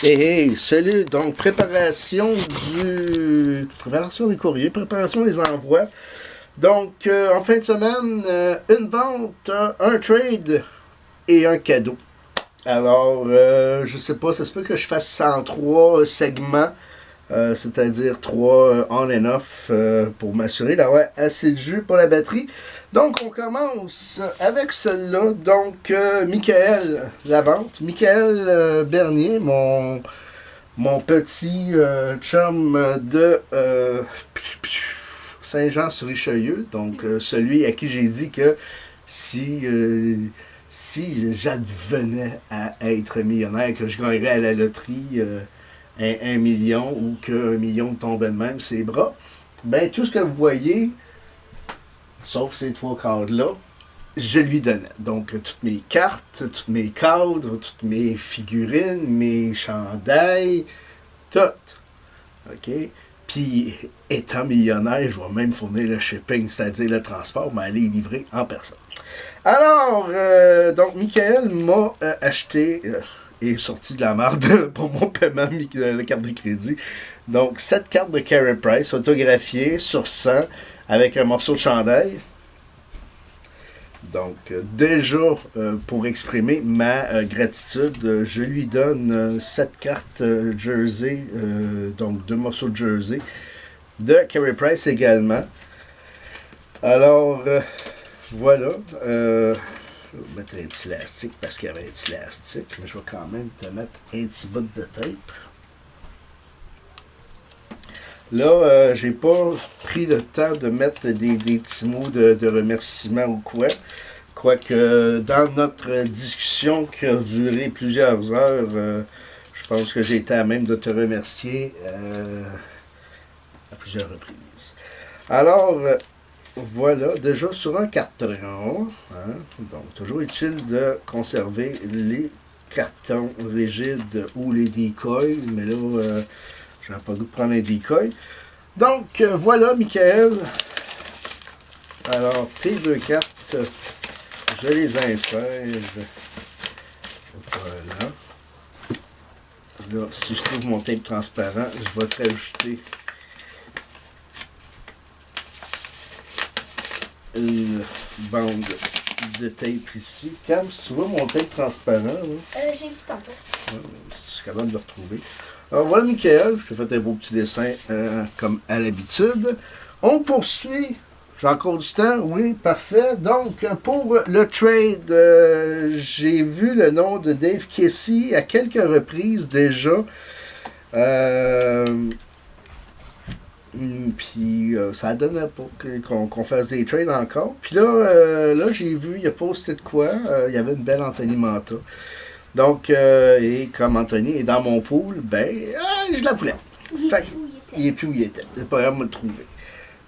Hey, salut! Donc, préparation du courrier, préparation des envois. Donc, en fin de semaine, une vente, un trade et un cadeau. Alors, je sais pas, ça se peut que je fasse ça en 3 segments, c'est-à-dire 3 on and off pour m'assurer d'avoir assez de jus pour la batterie. Donc, on commence avec celle-là. Donc, Michael, la vente. Michael Bernier, mon petit chum de Saint-Jean-sur-Richelieu. Donc, celui à qui j'ai dit que si j'advenais à être millionnaire, que je gagnerais à la loterie 1 million ou qu'un million tombait de même ses bras, ben tout ce que vous voyez, sauf ces 3 cadres-là, je lui donnais. Donc, toutes mes cartes, toutes mes cadres, toutes mes figurines, mes chandails, tout. OK? Puis, étant millionnaire, je vais même fournir le shipping, c'est-à-dire le transport, mais aller livrer en personne. Alors, donc, Michael m'a acheté et sorti de la merde pour mon paiement de carte de crédit. Donc, 7 cartes de Carey Price autographiées sur 100 avec un morceau de chandail. Donc, déjà, pour exprimer ma gratitude, je lui donne 7 cartes jersey, donc 2 morceaux de jersey, de Carey Price également. Alors, voilà. Je vais mettre un petit élastique parce qu'il y avait un petit élastique, mais je vais quand même te mettre un petit bout de tape. Là, j'ai pas pris le temps de mettre des petits mots de remerciement ou quoi. Quoique, dans notre discussion qui a duré plusieurs heures, je pense que j'ai été à même de te remercier à plusieurs reprises. Alors, voilà, déjà sur un carton, hein, donc toujours utile de conserver les cartons rigides ou les decoys, mais là, j'ai pas le goût de prendre un decoy. Donc, voilà, Michael. Alors, tes 2 cartes, je les insère. Voilà. Là, si je trouve mon tape transparent, je vais te rajouter une bande de tape ici. Cam, si tu vois mon tape transparent, j'ai vu tantôt. Je suis capable de le retrouver. Alors voilà, Michael, je t'ai fait un beau petit dessin comme à l'habitude. On poursuit. J'ai encore du temps? Oui, parfait. Donc, pour le trade, j'ai vu le nom de Dave Kessie à quelques reprises déjà. Puis, ça donnait pas qu'on fasse des trades encore. Puis là, j'ai vu, il a posté de quoi. Il y avait une belle Anthony Manta. Donc, et comme Anthony est dans mon pool, ben, je la voulais. Fait il est plus où il était. C'est pas grave de me le trouver.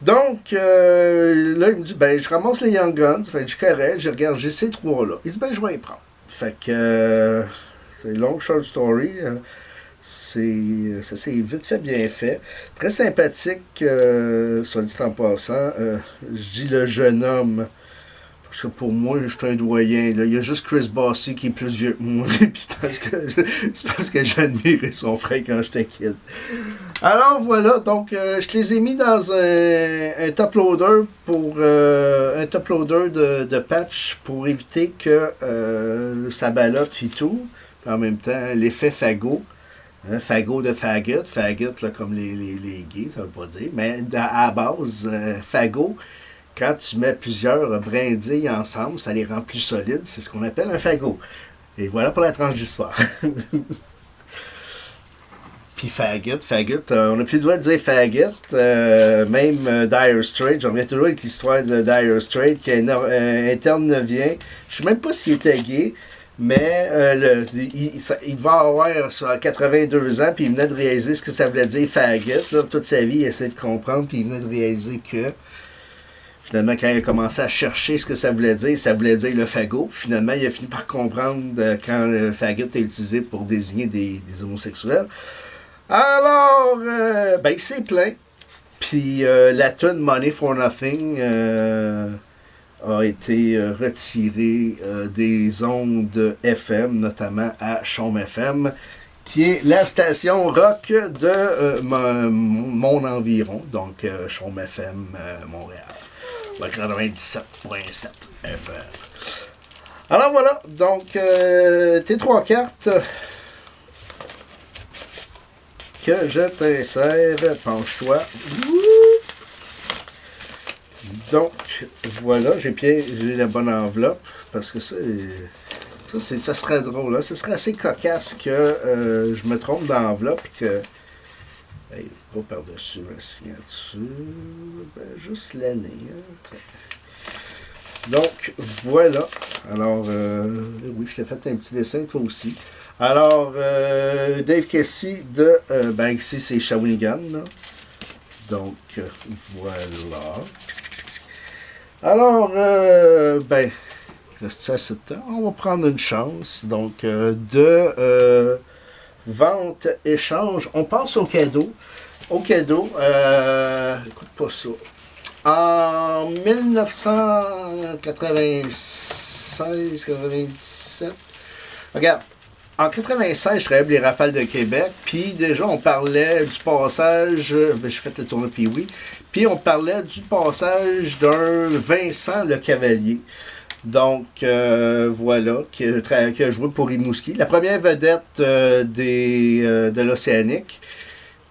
Donc, là, il me dit, ben, je ramasse les Young Guns. Fait que je correct, je regarde, j'ai ces 3-là. Il dit, ben, je vais les prendre. Fait que, c'est long, short story. Ça s'est vite fait, bien fait. Très sympathique, soit dit en passant. Je dis le jeune homme. Parce que pour moi, je suis un doyen. Là. Il y a juste Chris Bossy qui est plus vieux que moi. Puis c'est parce que j'admirais son frère quand j'étais kid. Alors voilà, donc je les ai mis dans un top loader pour un top loader de patch pour éviter que ça ballotte et tout. En même temps, l'effet fagot. Hein, fagot de faggot. Faggot, là, comme les gays, ça veut pas dire. Mais à la base, fagot. Quand tu mets plusieurs brindilles ensemble, ça les rend plus solides. C'est ce qu'on appelle un fagot. Et voilà pour la tranche d'histoire. Puis faggot, on n'a plus le droit de dire faggot. Même Dire Straits, j'en reviens toujours avec l'histoire de Dire Straits, qui est un interne 9e. Je sais même pas s'il était gay, mais il devait avoir 82 ans, puis il venait de réaliser ce que ça voulait dire faggot. Là, toute sa vie, il essayait de comprendre, puis il venait de réaliser que finalement, quand il a commencé à chercher ce que ça voulait dire le fagot. Finalement, il a fini par comprendre quand le fagot est utilisé pour désigner des homosexuels. Alors, ben, il s'est plaint. Puis la tune Money for Nothing a été retirée des ondes FM, notamment à Chaume FM, qui est la station rock de mon environ, donc Chaume FM Montréal, le 97.7 FM. Alors voilà, donc tes 3 cartes que je t'insère, penche-toi. Donc voilà, j'ai la bonne enveloppe, parce que ça serait drôle, hein? Ce serait assez cocasse que je me trompe d'enveloppe et que. Hey, pas par-dessus ma signature, ben, juste l'année. Hein? Donc voilà. Alors, oui, je t'ai fait un petit dessin, toi aussi. Alors, Dave Casey de. Ben, ici, c'est Shawinigan. Là. Donc, voilà. Alors, ben. Reste assez de temps. On va prendre une chance. Donc, de vente, échange. On passe au cadeau. Au cadeau, écoute pas ça. En 1996-97, regarde, en 96, je travaillais pour les Rafales de Québec, puis déjà, on parlait du passage, ben, j'ai fait le tournoi puis oui, puis on parlait du passage d'un Vincent Le Cavalier. Donc, voilà, qui a joué pour Rimouski. La première vedette de l'Océanique.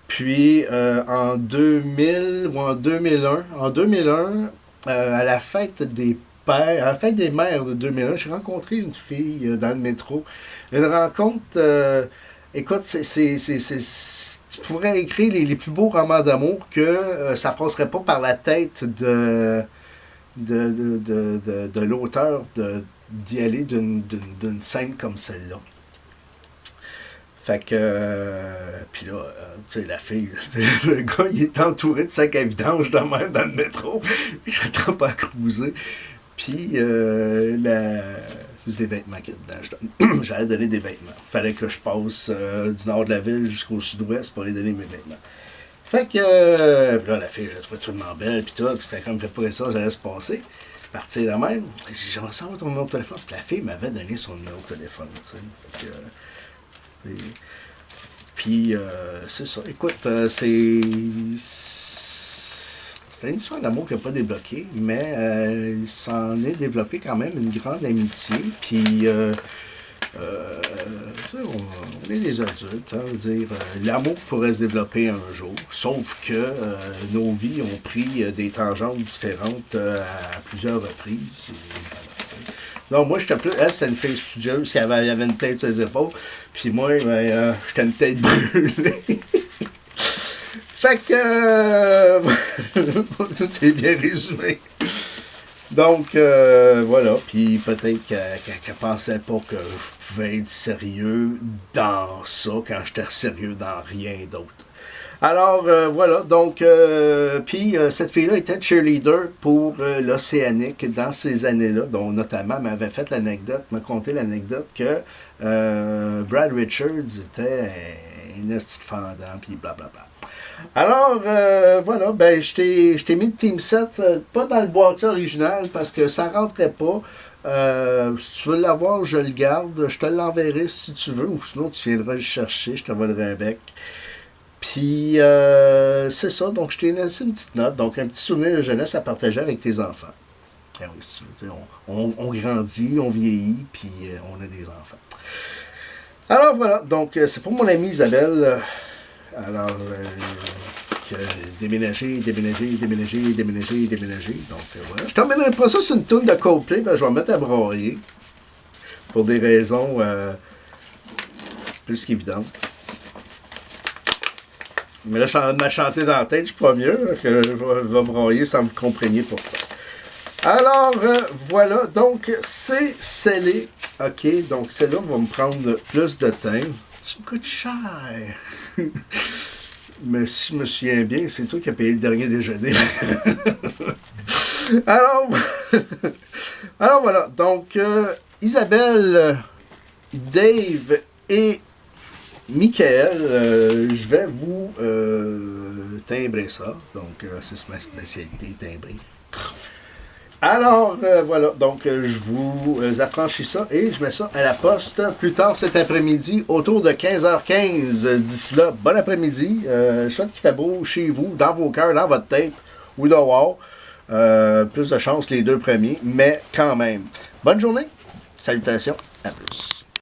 Puis, en 2000 ou en 2001, à la fête des pères, à la fête des mères de 2001, j'ai rencontré une fille dans le métro. Une rencontre, écoute, tu pourrais écrire les plus beaux romans d'amour que ça passerait pas par la tête de l'auteur d'y aller d'une scène comme celle-là. Fait que, puis là, tu sais, la fille, le gars, il est entouré de sacs à vidange de même dans le métro. Il s'attend pas à cruiser. Puis, c'est des vêtements qu'il y a dedans. J'allais donner des vêtements. Fallait que je passe du nord de la ville jusqu'au sud-ouest pour aller donner mes vêtements. Fait que, là, la fille, je la trouvais tellement belle, puis tout, puis c'était comme, fait pas ça, j'allais se passer. Partir de même. J'aimerais savoir ton numéro de téléphone. Puis la fille m'avait donné son numéro de téléphone, tu sais. Fait que, puis, c'est ça. Écoute, c'est une histoire d'amour qui n'a pas débloqué, mais il s'en est développé quand même une grande amitié. Puis, on est des adultes, hein, dire, l'amour pourrait se développer un jour, sauf que nos vies ont pris des tangentes différentes à plusieurs reprises. Non, moi, j'étais plus. Elle, c'était une fille studieuse qui avait une tête sur ses épaules. Puis moi, ben, j'étais une tête brûlée. Fait que. Tout est bien résumé. Donc, voilà. Puis peut-être qu'elle pensait pas que je pouvais être sérieux dans ça quand j'étais sérieux dans rien d'autre. Alors, voilà, donc, puis cette fille-là était cheerleader pour l'Océanique dans ces années-là, dont notamment m'avait fait l'anecdote, m'a conté l'anecdote que Brad Richards était une petite fendant, puis blablabla. Alors, voilà, ben, je t'ai mis le Team 7, pas dans le boîtier original, parce que ça rentrait pas. Si tu veux l'avoir, je le garde, je te l'enverrai si tu veux, ou sinon tu viendras le chercher, je te volerai un bec. Puis, c'est ça. Donc, je t'ai laissé une petite note. Donc, un petit souvenir de jeunesse à partager avec tes enfants. Ben oui, si tu veux, on grandit, on vieillit, puis on a des enfants. Alors, voilà. Donc, c'est pour mon amie Isabelle. Alors, déménager. Donc, voilà. Je terminerai pas ça sur une toune de Coldplay. Ben, je vais me mettre à broyer. Pour des raisons plus qu'évidentes. Mais là, je suis en train de me chanter dans la tête, je suis pas mieux, là, que je vais broyer sans vous compreniez pourquoi. Alors, voilà, donc c'est scellé. OK, donc celle-là va me prendre plus de temps. Tu me coûtes cher. Mais si je me souviens bien, c'est toi qui as payé le dernier déjeuner. alors, alors voilà, donc Isabelle, Dave et Michael, je vais vous timbrer ça. Donc, c'est ma spécialité, timbrer. Alors, voilà. Donc, je vous affranchis ça et je mets ça à la poste plus tard cet après-midi, autour de 15h15. D'ici là, bon après-midi. Je souhaite qu'il fait beau chez vous, dans vos cœurs, dans votre tête ou dehors. Plus de chance les deux premiers, mais quand même. Bonne journée. Salutations. À plus.